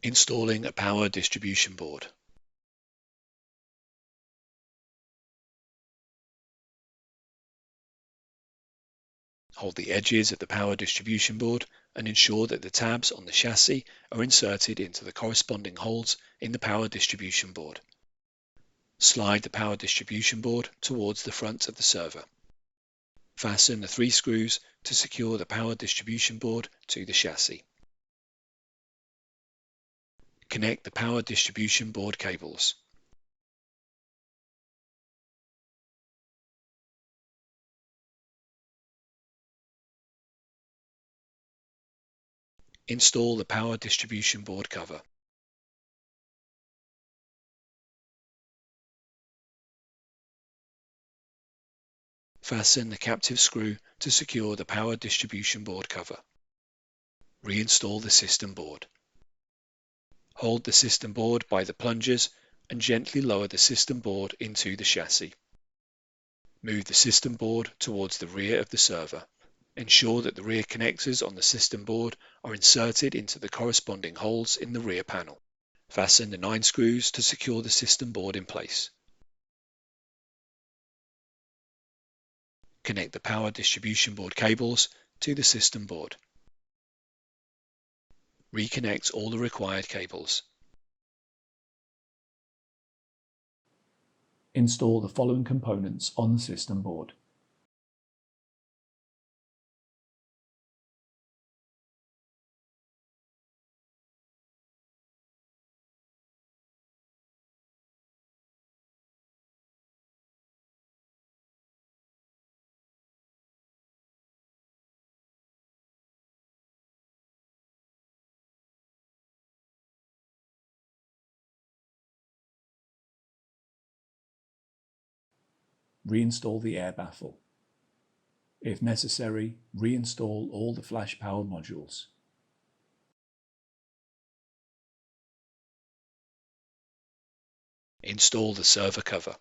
Installing a power distribution board. Hold the edges of the power distribution board and ensure that the tabs on the chassis are inserted into the corresponding holes in the power distribution board. Slide the power distribution board towards the front of the server. Fasten the 3 screws to secure the power distribution board to the chassis. Connect the power distribution board cables. Install the power distribution board cover. Fasten the captive screw to secure the power distribution board cover. Reinstall the system board. Hold the system board by the plungers and gently lower the system board into the chassis. Move the system board towards the rear of the server. Ensure that the rear connectors on the system board are inserted into the corresponding holes in the rear panel. Fasten the 9 screws to secure the system board in place. Connect the power distribution board cables to the system board. Reconnect all the required cables. Install the following components on the system board. Reinstall the air baffle. If necessary, reinstall all the flash power modules. Install the server cover.